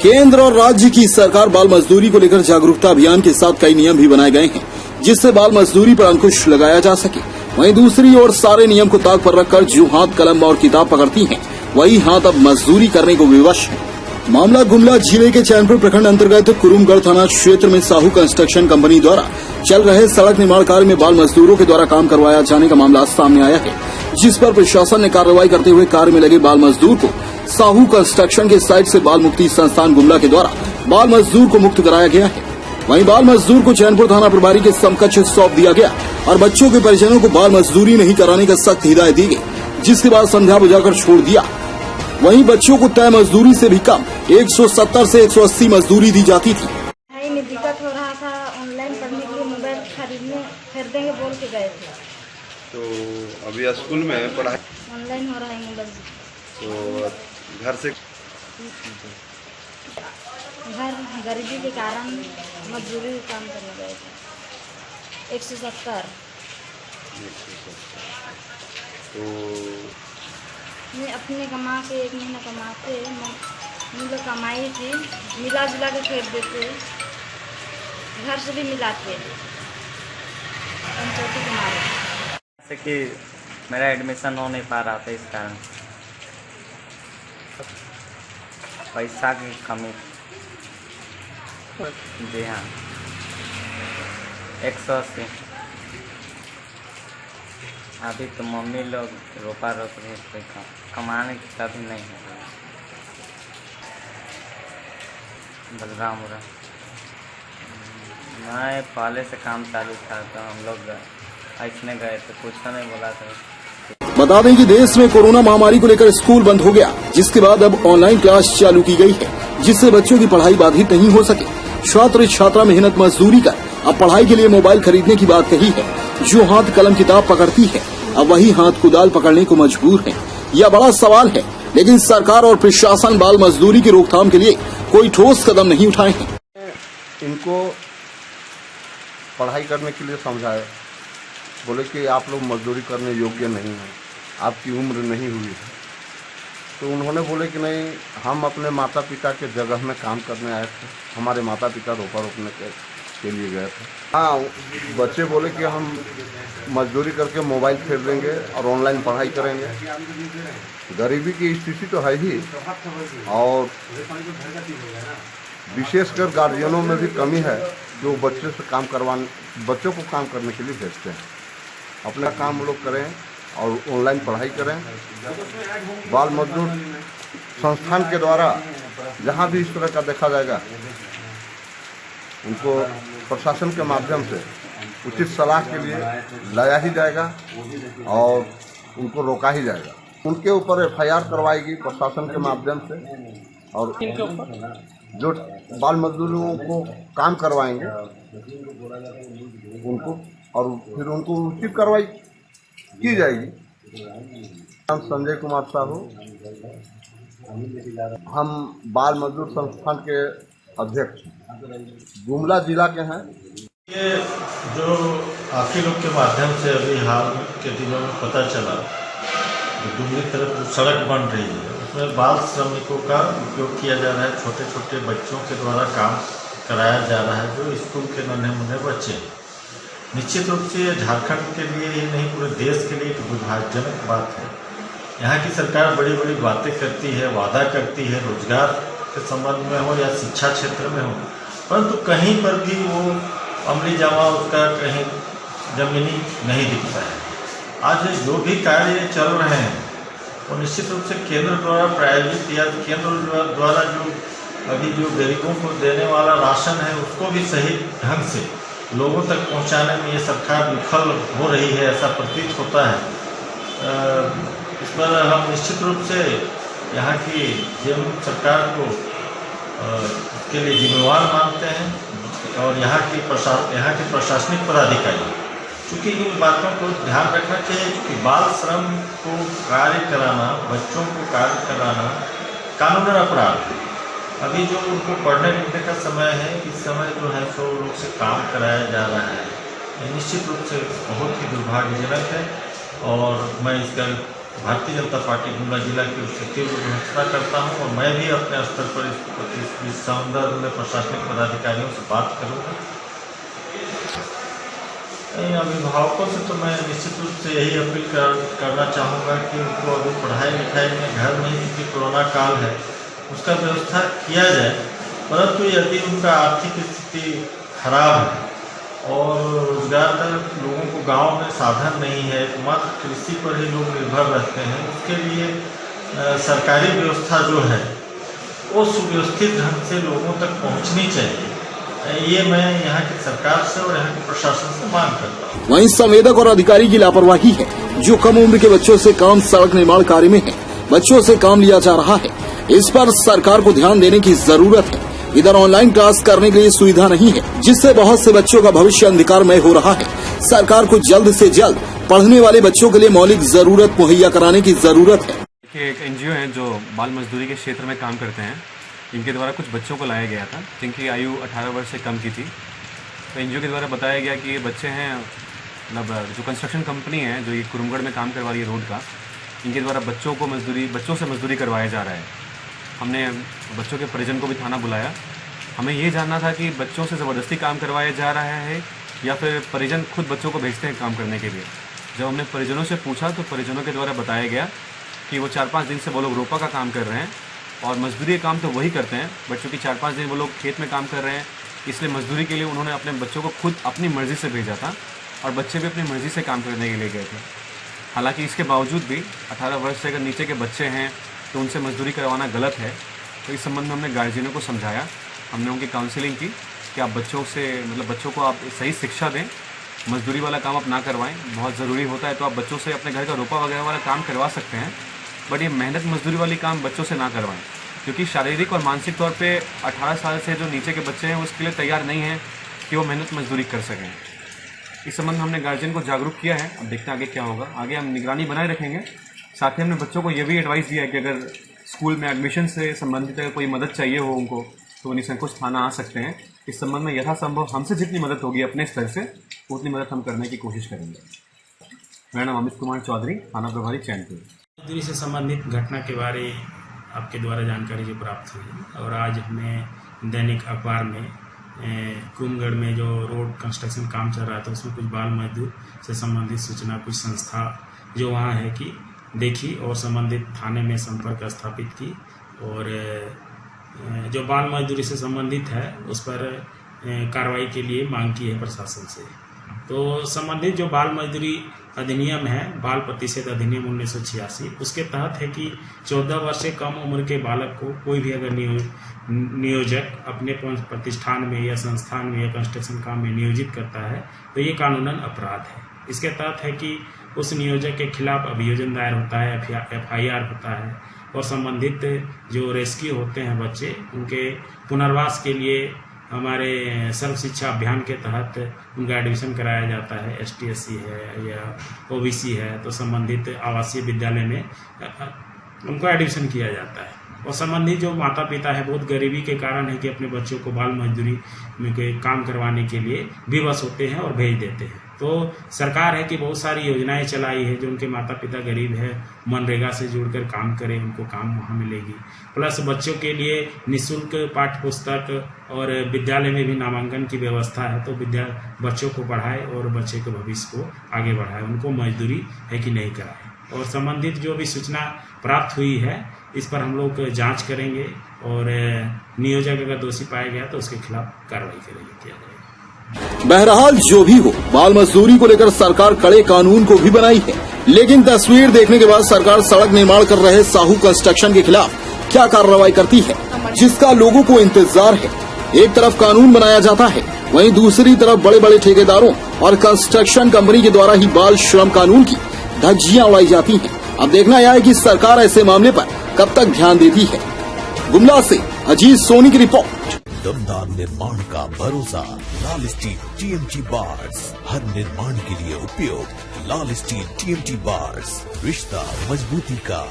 केंद्र और राज्य की सरकार बाल मजदूरी को लेकर जागरूकता अभियान के साथ कई नियम भी बनाए गए हैं जिससे बाल मजदूरी पर अंकुश लगाया जा सके। वहीं दूसरी ओर सारे नियम को ताक पर रखकर जो हाथ कलम और किताब पकड़ती हैं, वही हाथ अब मजदूरी करने को विवश है। मामला गुमला जिले के चैनपुर प्रखंड अंतर्गत कुरुमगढ़ थाना क्षेत्र में साहू कंस्ट्रक्शन कंपनी द्वारा चल रहे सड़क निर्माण कार्य में बाल मजदूरों के द्वारा काम करवाया जाने का मामला सामने आया है, जिस पर प्रशासन ने कार्रवाई करते हुए कार्य में लगे बाल मजदूर को साहू कंस्ट्रक्शन के साइट से बाल मुक्ति संस्थान गुमला के द्वारा बाल मजदूर को मुक्त कराया गया है। वहीं बाल मजदूर को चैनपुर थाना प्रभारी के समकक्ष सौंप दिया गया और बच्चों के परिजनों को बाल मजदूरी नहीं कराने का सख्त हिदायत दी गई, जिसके बाद संध्या बुझाकर छोड़ दिया। वहीं बच्चों को तय मजदूरी से भी कम 170 से 180 मजदूरी दी जाती थी। में दिक्कत हो रहा था, ऑनलाइन पढ़ने के लिए मोबाइल खरीदेंगे बोल के गए थे। तो अभी स्कूल में पढ़ाई ऑनलाइन हो रहा है मोबाइल। तो घर से गरीबी के कारण मजदूरी काम करने गए थे। 170। तो मैं अपने कमा के 1 महीना कमाते मतलब कमाई थी, मिला जुला के फेंक देते, घर से भी मिलाते पंचायती के मारे। जैसे कि मेरा एडमिशन हो नहीं पा रहा था, इस कारण पैसा की कमी। जी हाँ, 180। अभी तो मम्मी लोग रोपा रोप रहे थे, कमाने की कभी नहीं है। बलराम हो रहा, मैं पहले से काम चालू था तो हम लोग ऐसने गए तो कुछ नहीं बोला था। बता दें कि देश में कोरोना महामारी को लेकर स्कूल बंद हो गया, जिसके बाद अब ऑनलाइन क्लास चालू की गई है, जिससे बच्चों की पढ़ाई बाधित नहीं हो सके। छात्र छात्रा मेहनत मजदूरी कर अब पढ़ाई के लिए मोबाइल खरीदने की बात कही है। जो हाथ कलम किताब पकड़ती है, अब वही हाथ कुदाल पकड़ने को मजबूर है। यह बड़ा सवाल है, लेकिन सरकार और प्रशासन बाल मजदूरी की रोकथाम के लिए कोई ठोस कदम नहीं उठाए हैं। इनको पढ़ाई करने के लिए समझाए, बोले कि आप लोग मजदूरी करने योग्य नहीं हैं, आपकी उम्र नहीं हुई है। तो उन्होंने बोले कि नहीं, हम अपने माता पिता के जगह में काम करने आए थे, हमारे माता पिता रोपा रोपने के लिए गए थे। हाँ, बच्चे बोले कि हम मजदूरी करके मोबाइल खरीदेंगे और ऑनलाइन पढ़ाई करेंगे। गरीबी की स्थिति तो है ही, और विशेषकर गार्जियनों में भी कमी है जो बच्चों को काम करने के लिए भेजते हैं। अपना काम लोग करें और ऑनलाइन पढ़ाई करें। बाल मजदूर संस्थान के द्वारा जहां भी इस तरह का देखा जाएगा, उनको प्रशासन के माध्यम से उचित सलाह के लिए लाया ही जाएगा और उनको रोका ही जाएगा। उनके ऊपर FIR करवाएगी प्रशासन के माध्यम से, और जो बाल मजदूरों को काम करवाएंगे उनको, और फिर उनको उचित कार्रवाई की जाएगी। हम संजय कुमार साहू, हम बाल मजदूर संस्थान के अध्यक्ष गुमला जिला के हैं। ये जो आपके लोग के माध्यम से अभी हाल के दिनों में पता चला, दूसरी तरफ जो सड़क बन रही है उसमें बाल श्रमिकों का उपयोग किया जा रहा है। छोटे छोटे बच्चों के द्वारा काम कराया जा रहा है, जो स्कूल के नन्हे मुन्ने बच्चे। निश्चित रूप से झारखंड के लिए ही नहीं, पूरे देश के लिए एक दुर्भाग्यजनक बात है। यहाँ की सरकार बड़ी बड़ी बातें करती है, वादा करती है, रोजगार के संबंध में हो या शिक्षा क्षेत्र में हो, परंतु कहीं पर भी वो अमली जामा उसका कहीं जमीनी नहीं दिखता है। आज जो भी कार्य चल रहे हैं वो निश्चित रूप से केंद्र द्वारा प्रायोजित या केंद्र द्वारा जो अभी जो गरीबों को देने वाला राशन है उसको भी सही ढंग से लोगों तक पहुंचाने में ये सरकार विफल हो रही है, ऐसा प्रतीत होता है। इस पर हम निश्चित रूप से यहाँ की सरकार को के लिए जिम्मेवार मानते हैं, और यहाँ के प्रशासनिक पदाधिकारी, चूँकि इन बातों को ध्यान रखना चाहिए कि बाल श्रम को कार्य कराना, बच्चों को कार्य कराना कानूनन अपराध है। अभी जो उनको पढ़ने लिखने का समय है, इस समय जो है सो लोग से काम कराया जा रहा है, ये निश्चित रूप से बहुत ही दुर्भाग्यजनक है, और मैं इसका भारतीय जनता पार्टी गुमला जिला की उससे तीव्र विरोधिता करता हूँ और मैं भी अपने स्तर पर इस संदर्भ में प्रशासनिक पदाधिकारियों से बात करूँगा। अभिभावकों से तो मैं निश्चित रूप से यही अपील करना चाहूँगा कि उनको अभी पढ़ाई लिखाई में घर में ही, क्योंकि कोरोना काल है, उसका व्यवस्था किया जाए। परंतु यदि उनका आर्थिक स्थिति खराब है और रोजगार तक लोगों को गांव में साधन नहीं है, मात्र कृषि पर ही लोग निर्भर रहते हैं, उसके लिए सरकारी व्यवस्था जो है वो सुव्यवस्थित ढंग से लोगों तक पहुंचनी चाहिए। ये मैं यहाँ की सरकार से और यहाँ के प्रशासन से मांग करता हूँ। वहीं संवेदक और अधिकारी की लापरवाही है, जो कम उम्र के बच्चों से काम सड़क निर्माण कार्य में है, बच्चों से काम लिया जा रहा है। इस पर सरकार को ध्यान देने की जरूरत है। इधर ऑनलाइन क्लास करने के लिए सुविधा नहीं है, जिससे बहुत से बच्चों का भविष्य अंधकारमय हो रहा है। सरकार को जल्द से जल्द पढ़ने वाले बच्चों के लिए मौलिक जरूरत मुहैया कराने की जरूरत है। एक एनजीओ है जो बाल मजदूरी के क्षेत्र में काम करते हैं। इनके द्वारा कुछ बच्चों को लाया गया था जिनकी आयु 18 वर्ष से कम की थी। तो एनजीओ के द्वारा बताया गया कि ये बच्चे हैं, मतलब जो कंस्ट्रक्शन कंपनी है जो ये कुरुमगढ़ में काम करवा रही है रोड का, इनके द्वारा बच्चों से मजदूरी करवाया जा रहा है। हमने बच्चों के परिजन को भी थाना बुलाया। हमें ये जानना था कि बच्चों से ज़बरदस्ती काम करवाया जा रहा है या फिर परिजन खुद बच्चों को भेजते हैं काम करने के लिए। जब हमने परिजनों से पूछा तो परिजनों के द्वारा बताया गया कि वो 4-5 दिन से वो लोग रोपा का काम कर रहे हैं और मजदूरी काम तो वही करते हैं, बट चूँकि 4-5 दिन वो लोग खेत में काम कर रहे हैं, इसलिए मजदूरी के लिए उन्होंने अपने बच्चों को खुद अपनी मर्ज़ी से भेजा था और बच्चे भी अपनी मर्ज़ी से काम करने के लिए गए थे। हालांकि इसके बावजूद भी 18 वर्ष से अगर नीचे के बच्चे हैं तो उनसे मजदूरी करवाना गलत है। तो इस संबंध में हमने गार्जियनों को समझाया, हमने उनकी काउंसलिंग की कि आप बच्चों को आप सही शिक्षा दें, मजदूरी वाला काम आप ना करवाएं। बहुत ज़रूरी होता है तो आप बच्चों से अपने घर का रोपा वगैरह वाला काम करवा सकते हैं, बट ये मेहनत मजदूरी वाली काम बच्चों से ना करवाएं, क्योंकि शारीरिक और मानसिक तौर पे 18 साल से जो नीचे के बच्चे हैं उसके लिए तैयार नहीं हैं कि वो मेहनत मजदूरी कर सकें। इस संबंध में हमने गार्जियन को जागरूक किया है। अब देखते हैं आगे क्या होगा। आगे हम निगरानी बनाए रखेंगे। साथ ही हमने बच्चों को ये भी एडवाइस दिया है कि अगर स्कूल में एडमिशन से संबंधित अगर कोई मदद चाहिए हो उनको तो वो निसंकोच थाना आ सकते हैं। इस संबंध में यथासंभव हमसे जितनी मदद होगी अपने स्तर से उतनी मदद हम करने की कोशिश करेंगे। मेरा नाम अमित कुमार चौधरी, थाना प्रभारी चैनपुर। मजदूरी से संबंधित घटना के बारे आपके द्वारा जानकारी जो प्राप्त हुई और आज हमें दैनिक अखबार में कुरुमगढ़ में जो रोड कंस्ट्रक्शन काम चल रहा था उसमें कुछ बाल मजदूर से संबंधित सूचना कुछ संस्था जो वहाँ है कि देखी और संबंधित थाने में संपर्क स्थापित की और जो बाल मजदूरी से संबंधित है उस पर कार्रवाई के लिए मांग की है प्रशासन से। तो संबंधित जो बाल मजदूरी अधिनियम है, बाल प्रतिषेध अधिनियम 1986, उसके तहत है कि 14 वर्ष से कम उम्र के बालक को कोई भी अगर नियोजक अपने प्रतिष्ठान में या संस्थान में या कंस्ट्रक्शन काम में नियोजित करता है तो ये कानूनन अपराध है। इसके तहत है कि उस नियोजक के खिलाफ अभियोजन दायर होता है, FIR होता है और संबंधित जो रेस्क्यू होते हैं बच्चे, उनके पुनर्वास के लिए हमारे सर्व शिक्षा अभियान के तहत उनका एडमिशन कराया जाता है। ST/SC है या OBC है तो संबंधित आवासीय विद्यालय में उनको एडमिशन किया जाता है। और संबंधित जो माता पिता है बहुत गरीबी के कारण है कि अपने बच्चों को बाल मजदूरी में काम करवाने के लिए विवश होते हैं और भेज देते हैं। तो सरकार है कि बहुत सारी योजनाएं चलाई है जो उनके माता पिता गरीब है, मनरेगा से जुड़कर काम करें, उनको काम वहाँ मिलेगी। प्लस बच्चों के लिए निःशुल्क पाठ्य पुस्तक और विद्यालय में भी नामांकन की व्यवस्था है, तो बच्चों को पढ़ाए और बच्चे के भविष्य को आगे बढ़ाए, उनको मजदूरी है कि नहीं कराए। और संबंधित जो भी सूचना प्राप्त हुई है इस पर हम लोग जांच करेंगे और नियोजक अगर दोषी पाया गया तो उसके खिलाफ कार्रवाई किया जाएगा। बहरहाल जो भी हो, बाल मजदूरी को लेकर सरकार कड़े कानून को भी बनाई है, लेकिन तस्वीर देखने के बाद सरकार सड़क निर्माण कर रहे साहू कंस्ट्रक्शन के खिलाफ क्या कार्रवाई करती है, जिसका लोगों को इंतजार है। एक तरफ कानून बनाया जाता है, वहीं दूसरी तरफ बड़े बड़े ठेकेदारों और कंस्ट्रक्शन कंपनी के द्वारा ही बाल श्रम कानून की धज्जियां उड़ाई जाती हैं। अब देखना यह है कि सरकार ऐसे मामले पर कब तक ध्यान देती है। गुमला से अजीत सोनी की रिपोर्ट। दमदार निर्माण का भरोसा लाल स्टील TMT बार्स, हर निर्माण के लिए उपयोग लाल स्टील TMT बार्स, रिश्ता मजबूती का।